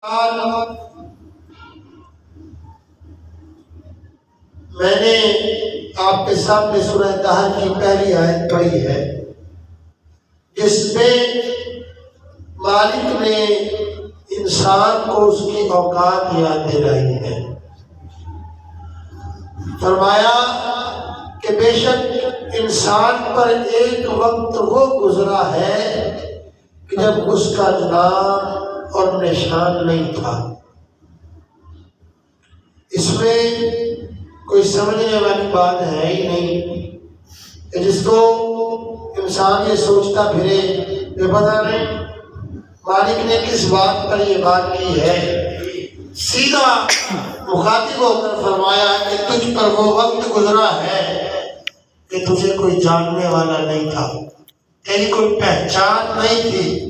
میں نے آپ کے سامنے سورہ دہر کی پہلی آیت پڑھی ہے، جس میں مالک نے انسان کو اس کی اوقات یاد دلائی ہے۔ فرمایا کہ بے شک انسان پر ایک وقت وہ گزرا ہے کہ جب اس کا نام اور نشان نہیں تھا۔ اس میں کوئی سمجھنے والی بات ہے ہی نہیں کہ جس کو انسان یہ سوچتا پھرے کہ پتہ نہیں مالک نے کس بات پر یہ بات کی ہے، سیدھا مخاطب ہو کر فرمایا کہ تجھ پر وہ وقت گزرا ہے کہ تجھے کوئی جاننے والا نہیں تھا، تیری کوئی پہچان نہیں تھی،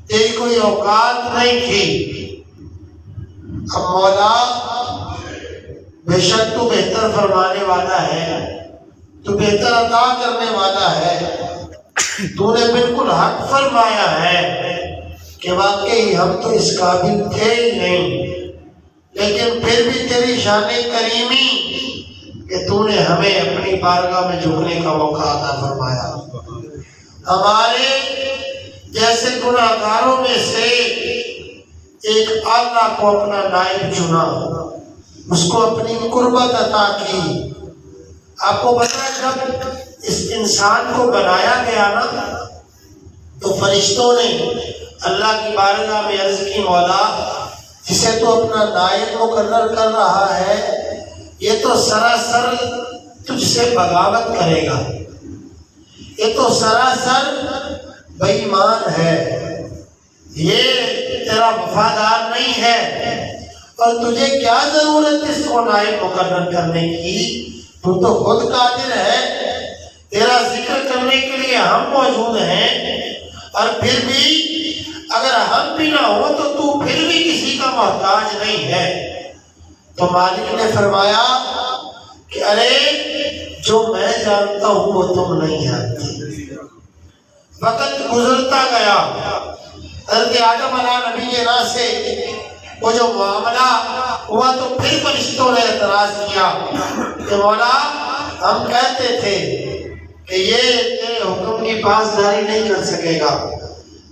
تیری کوئی اوقات نہیں تھی۔ اب مولا بے شک تو بہتر فرمانے والا ہے، تو بہتر عطا کرنے والا ہے، تو نے بالکل حق فرمایا ہے کہ واقعی ہم تو اس قابل تھے ہی نہیں، لیکن پھر بھی تیری شان کریمی کہ تو نے ہمیں اپنی بارگاہ میں جھکنے کا موقع عطا فرمایا۔ ہمارے جیسے گناہگاروں میں سے ایک اعلیٰ کو اپنا نائب چنا، اس کو اپنی قربت عطا کی۔ آپ کو پتہ ہے جب اس انسان کو بنایا گیا نا تو فرشتوں نے اللہ کی بارگاہ میں عرض کی، مولا جسے تو اپنا نائب مقرر کر رہا ہے یہ تو سراسر تجھ سے بغاوت کرے گا، یہ تو سراسر بے ایمان ہے، یہ تیرا وفادار نہیں ہے، اور تجھے کیا ضرورت اس کو نائب مقرر کرنے کی، تو خود قادر ہے، تیرا ذکر کرنے کے لیے ہم موجود ہیں، اور پھر بھی اگر ہم بھی نہ ہو تو پھر بھی کسی کا محتاج نہیں ہے۔ تو مالک نے فرمایا کہ ارے جو میں جانتا ہوں وہ تم نہیں جانتے۔ وقت گزرتا گیا، حضرت آدم علیہ نبینا سے وہ جو معاملہ ہوا تو پھر فرشتوں نے اعتراض کیا کہ مولا ہم کہتے تھے کہ یہ تیرے حکم کی پاسداری نہیں کر سکے گا۔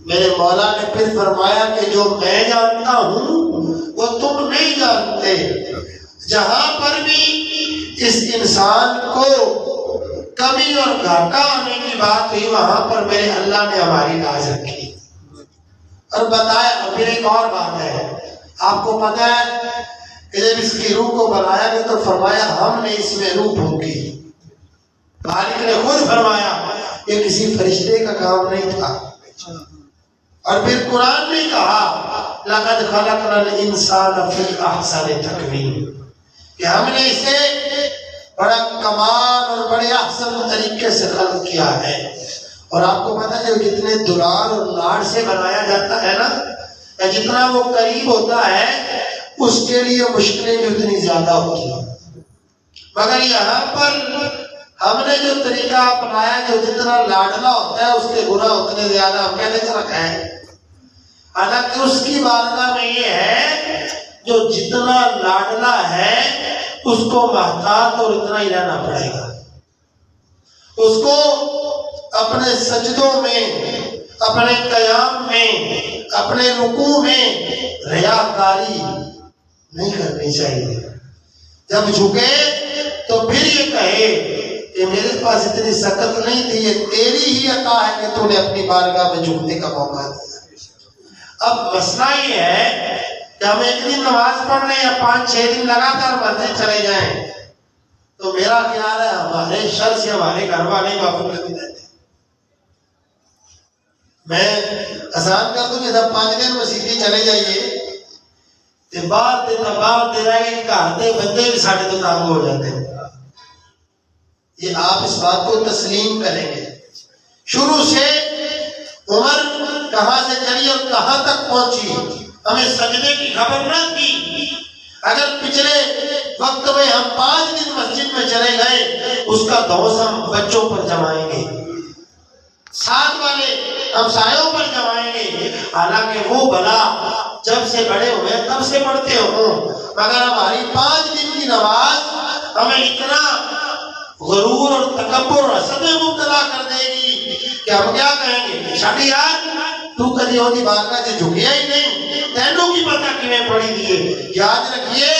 میرے مولا نے پھر فرمایا کہ جو میں جانتا ہوں وہ تم نہیں جانتے۔ جہاں پر بھی اس انسان کو کمی اور گھاٹا آنے کی بات ہوئی وہاں پر میرے اللہ نے ہماری لاج رکھی اور بتایا۔ پھر ایک اور بات ہے، آپ کو پتہ ہے کہ جب اس کی روح کو بنایا گیا تو فرمایا ہم نے اس میں روح پھونکی۔ مالک نے خود فرمایا یہ کسی فرشتے کا کام نہیں تھا۔ اور پھر قرآن نے کہا لَقَدْ خَلَقْنَا الْإِنسَانَ فِي أَحْسَنِ تَقْوِيمٍ، کہ ہم نے اسے بڑا کمال اور بڑے احسن طریقے سے خلق کیا ہے۔ اور آپ کو پتہ ہے جتنے دلال اور لاڈ سے بنایا جاتا ہے نا، جتنا وہ قریب ہوتا ہے اس کے لیے مشکلیں بھی اتنی زیادہ ہوتی ہیں، مگر یہاں پر ہم نے جو طریقہ اپنایا جو جتنا لاڈلا ہوتا ہے اس کے گناہ اتنے زیادہ ہم کہنے سے رکھا ہے۔ حالانکہ اس کی بارگاہ میں یہ ہے جو جتنا لاڈلا ہے اس کو محتاط اور اتنا ہی رہنا پڑے گا، اس کو اپنے سجدوں میں، اپنے قیام میں، اپنے رکوع میں ریاکاری نہیں کرنی چاہیے۔ جب جھکے تو پھر یہ کہے کہ میرے پاس اتنی سکت نہیں تھی، یہ تیری ہی عطا ہے کہ تو نے اپنی بارگاہ میں جھکنے کا موقع دیا۔ اب مسئلہ یہ ہے کہ ہم ایک دن نماز پڑھ لیں یا 5-6 دن لگاتار پڑھتے چلے جائیں تو میرا خیال ہے ہمارے شر سے ہمارے گھر والے معقول لگے رہتے ہیں۔ میں آسان کر دوں کہ جب 5 دن مسیحی چلے جائیے تو بعد دن آئے کہ آتے بندے بھی ساڑھے تو تانگ ہو جاتے ہیں۔ یہ آپ اس بات کو تسلیم کریں گے۔ شروع سے عمر کہاں سے چلی اور کہاں تک پہنچی ہمیں سجدے کی خبر نہ تھی۔ اگر پچھلے وقت میں ہم 5 دن مسجد میں چلے گئے اس کا دوست ہم بچوں پر جمائیں گے، ساتھ والے ہمسایوں پر جمائیں گے، حالانکہ وہ بلا جب سے بڑے ہوئے تب سے پڑھتے ہوں، مگر ہماری 5 دن کی نماز ہمیں اتنا غرور اور تکبر اور حسد میں مبتلا کر دے گی کہ ہم کیا کہیں گے، شاٹی یار تو کدی ہوتی بارگاہ سے جھکیا ہی نہیں، تینوں کی پتہ کی میں پڑھی دیئے۔ یاد رکھیے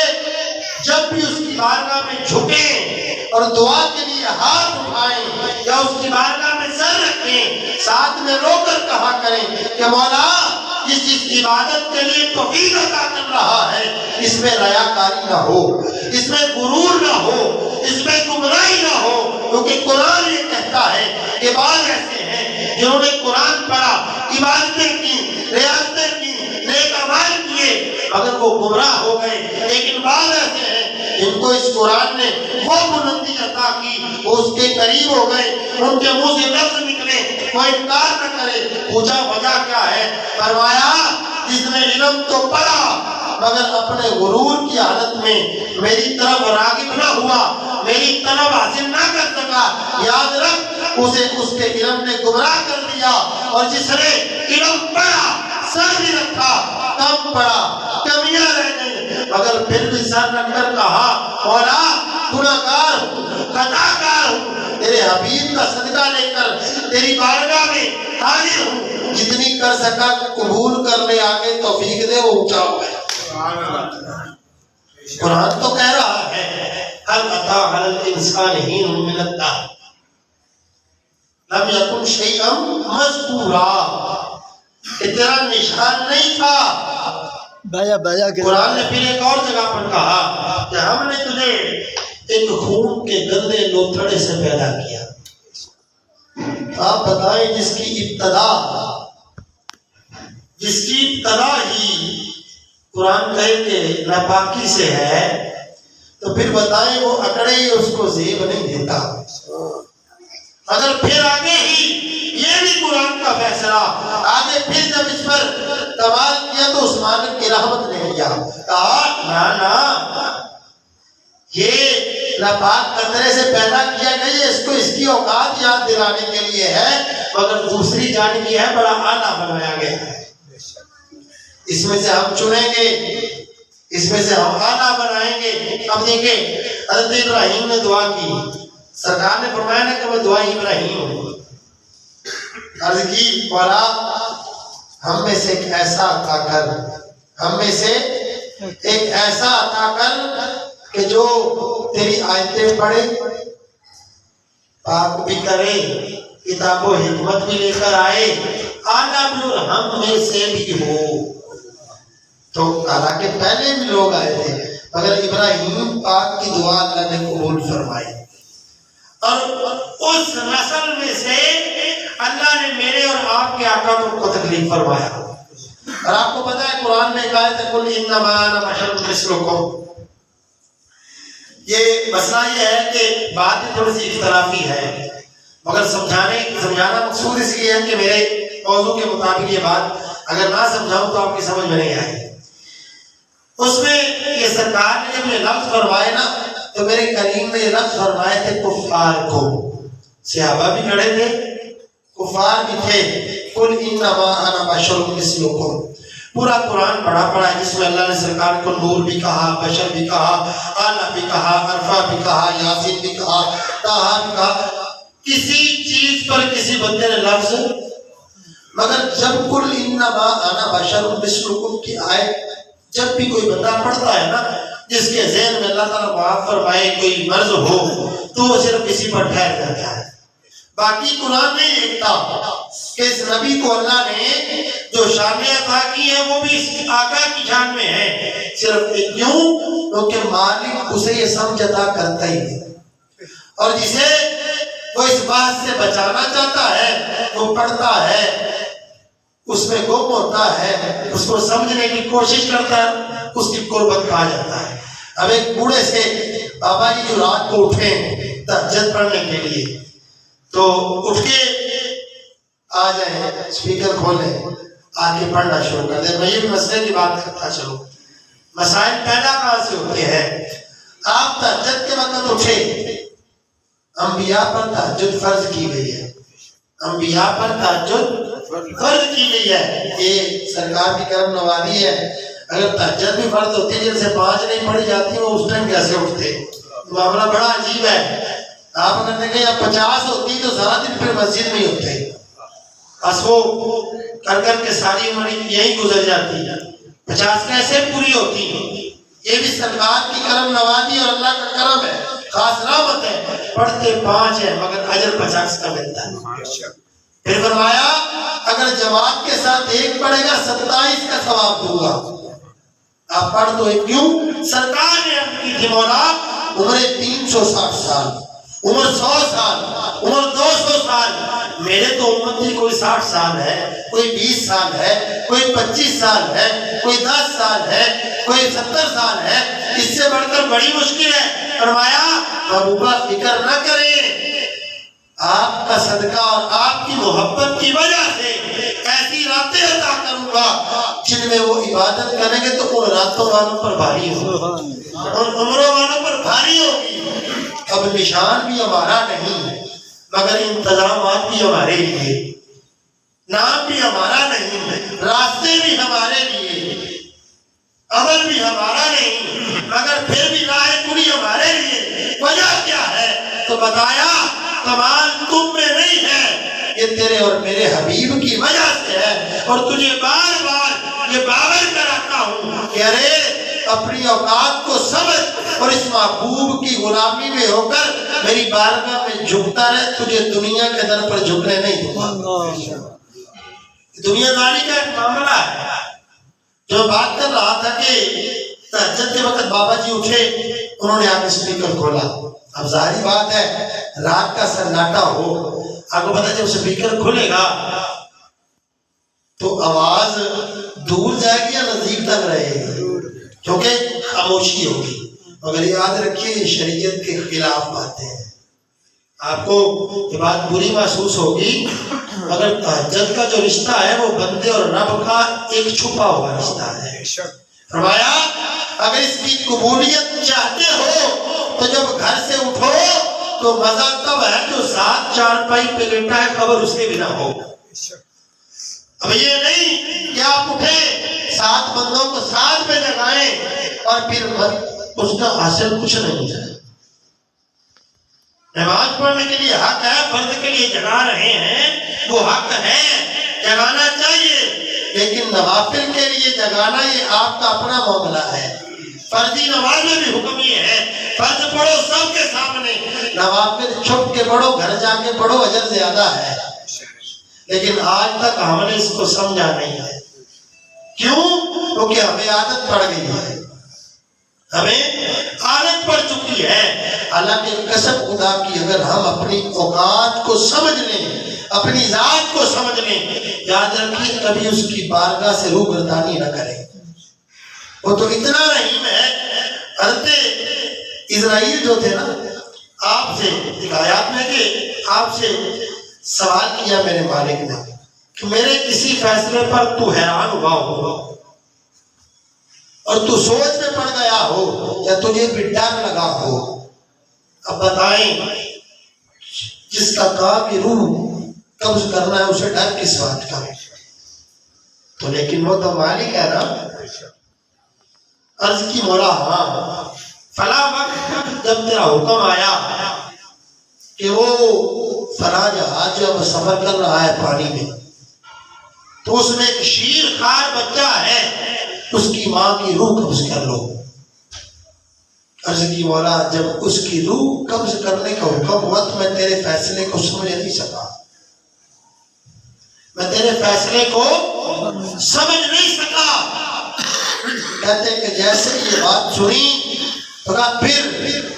جب بھی اس کی بارگاہ میں جھکیں اور دعا کے لیے ہاتھ اٹھائیں یا اس کی بارگاہ میں سر رکھیں، ساتھ میں رو کر کہا کریں کہ مولا اس عبادت کے لیے توفیق عطا کر رہا ہے، اس میں ریاکاری نہ ہو، اس میں غرور نہ ہو، اس میں گمراہی نہ ہو، کیونکہ قرآن یہ کہتا ہے کہ بعض ایسے ہیں جنہوں نے قرآن پڑھا، عبادتیں کی، ریاستیں کی، نیک اعمال کیے، مگر وہ گمراہ ہو گئے، لیکن بعض ایسے ہیں جن کو اس قرآن نے وہ بلندی عطا کی، وہ اس کے قریب ہو گئے، ان کے منہ سے لفظ نکلے، وہ انکار نہ کرے۔ پوچھا وجہ کیا ہے؟ فرمایا جس نے علم تو پڑھا مگر اپنے غرور کی حالت میں میری طرف راغب نہ ہوا، میری طلب حاصل نہ کر سکا، یاد رکھ اسے اس کے علم نے گمراہ کر دیا۔ اور جس نے علم پڑھا، سر بھی رکھا، کم پڑھا، کمیاں رہ گئی، مگر پھر بھی سر رکھ کر کہا مولا گناہگار ہوں، خطاکار ہوں، تیرے حبیب کا صدقہ لے کر تیری بارگاہ میں حاضر ہوں، جتنی کر سکا قبول کر لے، آگے توفیق دے، وہ اونچا ہو گئے۔ قرآن تو کہہ رہا ہے هل أتى على الإنسان حين من الدهر لم يكن شيئا مذكورا، کہ تیرا نشان نہیں تھا۔ قرآن نے پھر ایک اور جگہ پر کہا کہ ہم نے تجھے ایک خون کے گندے لوتھڑے سے پیدا کیا۔ آپ بتائیں جس کی ابتدا ہی قرآن کہے کہ ناپاکی سے ہے، تو پھر بتائیں وہ اکڑے ہی اس کو زیب نہیں دیتا۔ اگر پھر آگے ہی یہ بھی قرآن کا فیصلہ، آگے پھر جب اس پر کمال کیا تو اس مالک کی رحمت نے کیا، کہا نا یہ ناپاک قطرے سے پیدا کیا گیا ہے، اس کو اس کی اوقات یاد دلانے کے لیے ہے، مگر دوسری جانب یہ ہے بڑا اعلیٰ بنایا گیا ہے، اس میں سے ہم چنیں گے، اس میں سے ہم اعلیٰ بنائیں گے۔ اب دیکھیں حضرت ابراہیم نے دعا کی، سرکار نے فرمایا نا کہ میں دعا ابراہیم ہوں، عرض کی مولا ہم میں سے ایک ایسا عطا کر، ہم میں سے ایک ایسا عطا کر کہ جو تیری آیتیں پڑھے، پاک بھی کرے، کتاب و حکمت بھی لے کر آئے، اعلیٰ بھی اور ہم میں سے بھی ہو۔ تو حالانکہ پہلے بھی لوگ آئے تھے، مگر ابراہیم پاک کی دعا اللہ نے قبول فرمائی، اور اس نسل میں سے اللہ نے میرے اور آپ کے آقا کو تکلیف فرمایا۔ اور آپ کو پتا ہے قرآن میں کہا ہے قل انما انا بشر مثلکم، یہ مسئلہ یہ ہے کہ بات تھوڑی سی اختلافی ہے، مگر سمجھانا مقصود اس لیے ہے کہ میرے موضوع کے مطابق یہ بات اگر نہ سمجھاؤں تو آپ کی سمجھ میں نہیں آئے۔ اس میں یہ سرکار نے جب یہ لفظ فرمائے نا تو میرے کریم نے یہ لفظ فرمائے تھے کفار کو، صحابہ بھی کھڑے تھے، کفار بھی تھے۔ قل انما انا بشر مثلکم، پورا قرآن پڑھا ہے جس میں اللہ نے سرکار کو نور بھی کہا، بشر بھی کہا، اعلیٰ بھی کہا، عرفہ بھی کہا، یاسین بھی کہا، طٰہٰ بھی کہا، کسی چیز پر کسی بندے نے لفظ، مگر جب قل انما انا بشر مثلکم کی آیت جب بھی کوئی بندہ پڑھتا ہے نا جس کے ذہن میں اللہ تعالیٰ معاف فرمائے کوئی مرض ہو تو وہ صرف کسی پر ٹھہر جاتا ہے۔ باقی قرآن نہیں دیکھتا کہ اس نبی کو اللہ نے جو شانیں عطا کی ہیں وہ بھی اس آقا کی شان میں ہے، صرف کیوں؟ کیونکہ مالک اسے یہ سمجھ عطا کرتا ہی نہیں، اور جسے وہ اس بات سے بچانا چاہتا ہے وہ پڑھتا ہے، اس میں گم ہوتا ہے، اس کو سمجھنے کی کوشش کرتا ہے، اس کی قربت پا جاتا ہے۔ اب ایک بوڑھے سے بابا جی جو رات کو اٹھیں تہجد پڑھنے کے لیے تو اٹھ کے آ جائیں، اسپیکر کھولیں، آ کے پڑھنا شروع کر دیں۔ میں یہ مسئلے کی بات کرتا چلوں، مسائل پیدا کہاں سے ہوتے ہیں؟ آپ تہجد کے وقت اٹھے، انبیاء پر تہجد فرض کی گئی ہے، انبیاء پر تہجد فرض کی گئی ہے. یہ سرکار کی کرم نوازی ہے. اگر تہجد بھی فرض ہوتی ہے جن سے 5 نہیں پڑھی جاتی وہ اس ٹائم کیسے اٹھتے؟ معاملہ بڑا عجیب ہے. آپ اگر دیکھیں یا 50 ہوتی تو سارا دن پھر مسجد میں ہی ہوتے. بس وہ کر کے ساری عمر یہی گزر جاتی ہے. 50 کیسے پوری ہوتی؟ یہ بھی سرکار کی کرم نوازی اور اللہ کا کرم ہے، خاص رحمت ہے. پڑھتے 5 ہیں مگر اجر 50 کا ملتا ہے. پھر فرمایا اگر جماعت کے ساتھ ایک پڑھے گا 27 کا ثواب دوں گا. آپ پڑھ تو ایک کیوں؟ سرکار نے اپنی تھی مولا عمر 360 سال، عمر 100 سال، عمر 200 سال. میرے تو امت ہی کوئی 60 سال ہے، کوئی 20 سال ہے، کوئی 25 سال ہے، کوئی 10 سال ہے، کوئی 70 سال ہے. اس سے بڑھ کر بڑی مشکل ہے. فرمایا محبوبہ فکر نہ کریں، آپ کا صدقہ اور آپ کی محبت کی وجہ سے ایسی راتیں عطا کروں گا جن میں وہ عبادت کریں گے تو ان راتوں والوں پر بھاری ہوگی، ان عمروں والوں پر بھاری ہوگی. اب نشان بھی ہمارا نہیں مگر انتظامات بھی ہمارے لیے، نام بھی ہمارا نہیں، راستے بھی ہمارے لیے، عمل بھی ہمارا نہیں مگر پھر بھی راہ پوری ہمارے لیے. وجہ کیا ہے؟ تو بتایا کمال تم میں نہیں ہے، یہ تیرے اور میرے حبیب کی وجہ سے ہے. اور تجھے بار بار یہ باور کراتا ہوں کہ ارے اپنی اوقات کو سمجھ اور اس محبوب کی غلامی میں ہو کر میری بارگاہ میں جھکتا رہے. تجھے دنیا کے در پر جھکنے نہیں دوں گا. دنیا داری کا ایک معاملہ ہے. جو بات کر رہا تھا کہ تہجد کے وقت بابا جی اٹھے، انہوں نے آگے سپیکر کھولا. اب ظاہری بات ہے رات کا سناٹا ہو، آپ کو پتا جب سپیکر کھلے گا تو آواز دور جائے گی یا نزدیک تک رہے گی؟ کیونکہ خاموشی ہوگی. مگر یاد رکھیے شریعت کے خلاف باتیں ہیں. آپ کو یہ بات بری محسوس ہوگی مگر تہجد کا جو رشتہ ہے وہ بندے اور رب کا ایک چھپا ہوا رشتہ ہے. فرمایا اگر اس کی قبولیت چاہتے ہو تو جب گھر سے اٹھو تو مزہ تب ہے جو 7 چارپائی پہ لیٹا ہے خبر اس کے بنا ہو. اب یہ نہیں کہ آپ اٹھے 7 بندوں کو 7 پہ جگائیں اور پھر اس کا حاصل کچھ نہیں ہے. نماز پڑھنے کے لیے حق ہے، فرض کے لیے جگا رہے ہیں، وہ حق ہے، جگانا چاہیے. لیکن نوافل کے لیے جگانا یہ آپ کا اپنا معاملہ ہے. فرضی نماز میں بھی حکم یہ ہے فرض پڑھو سب کے سامنے، نوافل چھپ کے پڑھو، گھر جا کے پڑھو، اجر زیادہ ہے. لیکن آج تک ہم نے اس کو سمجھا نہیں ہے. کیوں؟ کیونکہ ہمیں عادت پڑ گئی ہے، ہمیں عادت پڑ چکی ہے. حالانکہ قسم خدا کی اگر ہم اپنی اوقات کو سمجھ لیں، اپنی ذات کو سمجھ لیں، یاد رکھیے کبھی اس کی بارگاہ سے روگردانی نہ کریں. وہ تو اتنا رحیم ہے. حضرت اسرائیل جو تھے نا، آپ سے حکایات میں کہ آپ سے سوال کیا میرے مالک نے کہ میرے کسی فیصلے پر تو حیران ہوا ہو اور تو سوچ میں پڑ گیا ہو یا تجھے بھی ڈر لگا ہو. اب بتائیں جس کا کام یہ روح قبض کرنا ہے اسے ڈر کس بات کا؟ تو لیکن وہ تو مالک ہے نا. عرض کی مولا ہاں فلاں وقت جب تیرا حکم آیا کہ وہ فلاں جہاز جب سفر کر رہا ہے پانی میں تو اس میں ایک شیر خار بچہ ہے، اس کی ماں کی روح قبض کر لو. عرض کی مولا جب اس کی روح قبض کرنے کا حکم ہوا تو میں تیرے فیصلے کو سمجھ نہیں سکا، میں تیرے فیصلے کو سمجھ نہیں سکا. کہتے ہیں کہ جیسے یہ بات سنی تو کہا پھر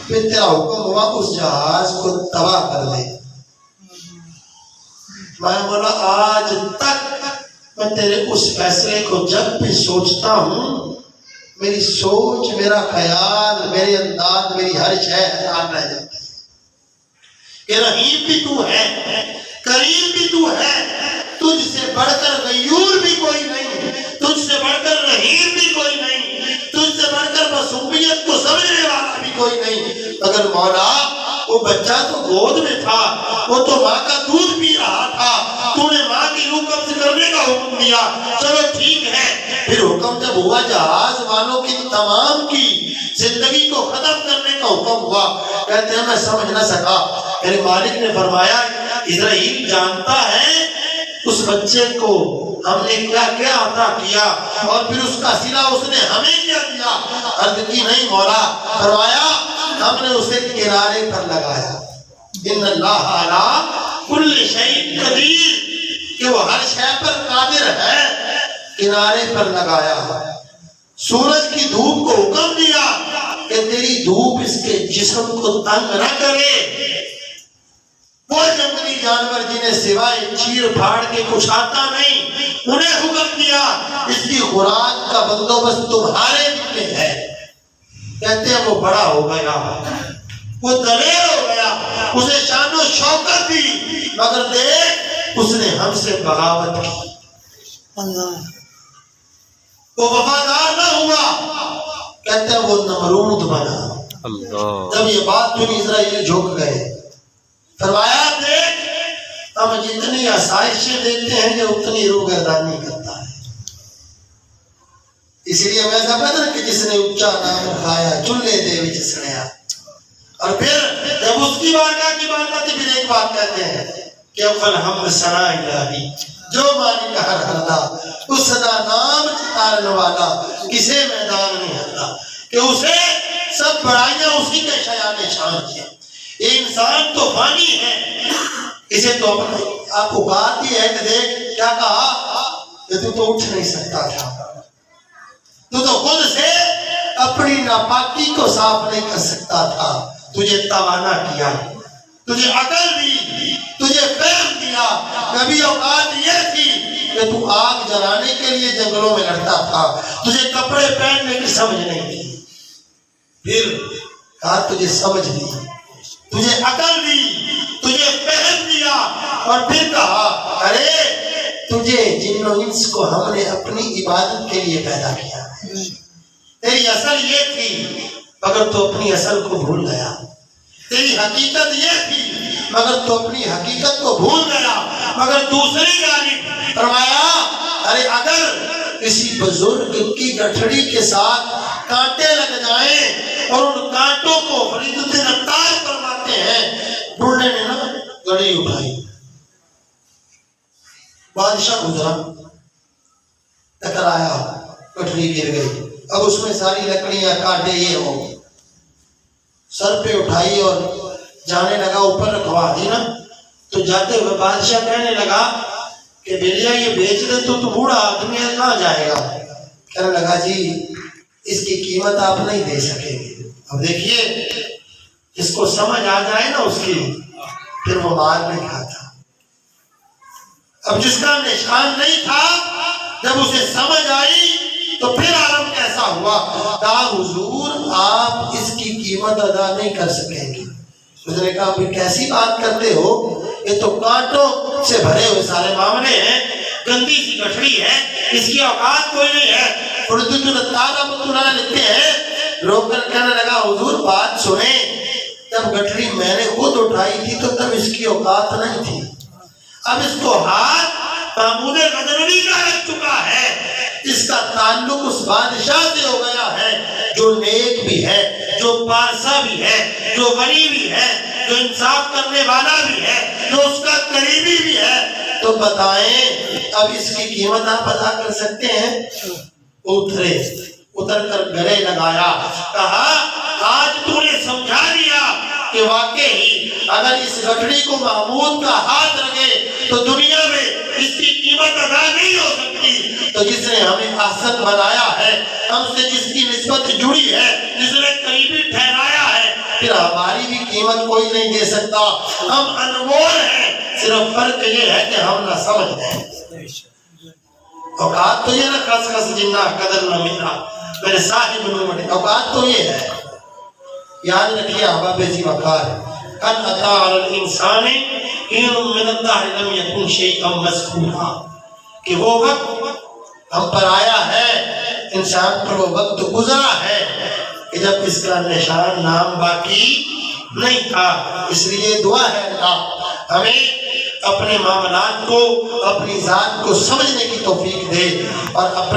تیرا حکم ہوا اس جہاز کو تباہ کر دے. میں بولا آج تک میں تیرے اس فیصلے کو جب بھی سوچتا ہوں میری سوچ، میرا خیال، میرے انداز، میری ہر شے حیران رہ جاتی ہے کہ رحیم بھی تو ہے، کریم بھی تو ہے، تجھ سے بڑھ کر غیور بھی کوئی نہیں، تجھ سے بڑھ کر رحیم بھی کوئی نہیں، تجھ سے بڑھ کر معصومیت کو سمجھنے والا بھی کوئی نہیں. مگر مولا وہ بچہ تو گود میں تھا، وہ تو ماں کا دودھ پی رہا تھا، تو نے ماں کی روح قبض کرنے کا حکم دیا، چلو ٹھیک ہے۔ پھر حکم جب ہوا جہاز والوں کی تمام کی زندگی کو ختم کرنے کا حکم ہوا، کہتے ہیں میں سمجھ نہ سکا، میرے مالک نے فرمایا اسرائیل جانتا ہے اس بچے کو ہم نے کیا کیا عطا کیا اور پھر اس کا صلہ اس نے ہمیں کیا دیا؟ عرض کی نہیں مولا، فرمایا ہم نے اسے کنارے پر لگایا، ان اللہ علی کل شیء قدیر، کہ وہ ہر شے پر قادر ہے، کنارے پر لگایا۔ سورج کی دھوپ کو حکم دیا کہ تیری دھوپ اس کے جسم کو تنگ نہ کرے۔ وہ جنگلی جانور جنہیں سوائے چیر پھاڑ کے کچھ آتا نہیں، انہیں حکم دیا اس کی خوراک کا بندوبست تمہارے ذمے ہے۔ کہتے ہیں وہ بڑا ہو گیا، وہ دلیر ہو گیا، اسے شان و شوکت دی، مگر دیکھ اس نے ہم سے بغاوت کی، وہ وفادار نہ ہوا، کہتے ہیں وہ نمرود بنا۔ جب یہ بات سنی اسرائیل جھک گئے، فرمایا دیکھ ہم جتنی آسائشیں دیتے ہیں یہ اتنی روگردانی کرتا ہے، اس لیے ویسا بدر کہ جس نے اونچا نام کھایا چلے دے وچ سڑیا۔ اور پھر جب اس کی بارگاہ کی بات آتی پھر ایک بات کہتے ہیں کہ اول ہم ثنا الہی، جو مالک ہر ہردا اس دا نام چتارن والا کسے میدان نہیں ہردا، کہ اسے سب بڑائیاں اسی کے شایان شان ہیں۔ یہ انسان تو فانی ہے، اسے تو آپ کو بات ہی ہے کہ دیکھ کیا کہا کہ تو اٹھ نہیں سکتا تھا، تو خود سے اپنی ناپاکی کو صاف نہیں کر سکتا تھا، تجھے توانا کیا، تجھے عقل دی، تجھے فہم دیا، کبھی اوقات یہ تھی کہ تو آگ جلانے کے لیے جنگلوں میں لڑتا تھا، تجھے کپڑے پہننے کی سمجھ نہیں تھی، پھر کہا تجھے سمجھ دی، تجھے عقل دی، تجھے فہم دیا، اور پھر کہا ارے تجھے جن و انس کو ہم نے اپنی عبادت کے لیے پیدا کیا، تیری اصل یہ تھی مگر تو اپنی اصل کو بھول گیا، تیری حقیقت یہ تھی مگر تو اپنی حقیقت کو بھول گیا۔ مگر دوسری جانب فرمایا ارے اگر کسی بزرگ کی گٹھڑی کے ساتھ کانٹے لگ جائیں اور ان کانٹوں کو فرید نتار فرماتے ہیں، ڈھونڈے نے نا گڑی اٹھائی، بادشاہ گزرا، ٹکرایا، گٹھڑی گر گئی، اب اس میں ساری لکڑیاں کانٹے یہ ہو، سر پہ اٹھائی اور جانے لگا، اوپر رکھوا دی نا، تو جاتے ہوئے بادشاہ کہنے لگا کہ بلیا یہ بیچ دے تو بوڑھا آدمی کہاں جائے گا؟ کہنے لگا جی اس کی قیمت آپ نہیں دے سکیں گے۔ اب دیکھیے جس کو سمجھ آ جائے نا اس کی، پھر وہ مار نہیں کھاتا۔ اب جس کا نشان نہیں تھا جب اسے سمجھ آئی تو پھر عالم کیسا ہوا؟ کہا حضور آپ اس کی قیمت ادا نہیں کر سکیں گے۔ اس نے کہا پھر کیسی بات کرتے ہو، یہ تو کانٹوں سے بھرے ہوئے سارے معاملے ہیں، گندی سی گٹھڑی ہے، اس کی اوقات کوئی نہیں ہے۔ فردود الاتار رحمۃ اللہ لکھتے ہیں، روک کر کہنے لگا حضور بات سنیں، جب گٹھڑی میں نے خود اٹھائی تھی تو تب اس کی اوقات نہیں تھی، اب اس کو ہاتھ محمود غزنوی کا لگ چکا ہے، اس کا تعلق اس بادشاہ سے ہو گیا ہے جو نیک بھی ہے، جو پارسا بھی ہے، جو ولی بھی ہے، جو انصاف کرنے والا بھی ہے، جو اس کا قریبی بھی ہے۔ تو بتائیں اب اس کی قیمت آپ ادا کر سکتے ہیں؟ اتر کر گلے لگایا، کہا آج تو نے سمجھا دیا کہ واقعی اگر اس گٹھڑی کو محمود کا ہاتھ لگے تو دنیا میں اس کی قیمت ادا نہیں ہو سکتی، تو جس نے ہمیں احسن بنایا ہے، ہم سے جس کی نسبت جڑی ہے، جس نے قریبی ٹھہرایا ہے، پھر ہماری بھی قیمت کوئی نہیں دے سکتا۔ ہم انمول ہیں، صرف فرق یہ ہے کہ ہم نہ سمجھ ہیں۔ اوقات تو یہ نہ خس خس جنہ قدر نہ ملا میرے صاحب نومڑے، اوقات تو یہ ہے۔ یاد رکھیے احباب ذی وقار، قد اتی علی الانسان حین من الدہر لم یکن شیئا مذکورا، کہ وہ وقت ہم پر آیا ہے، انسان پر وہ وقت گزرا ہے کہ جب اس کا نشان نام باقی نہیں تھا۔ اس لیے دعا ہے اللہ ہمیں اپنے معاملات کو، اپنی ذات کو سمجھنے کی توفیق دے اور اپنے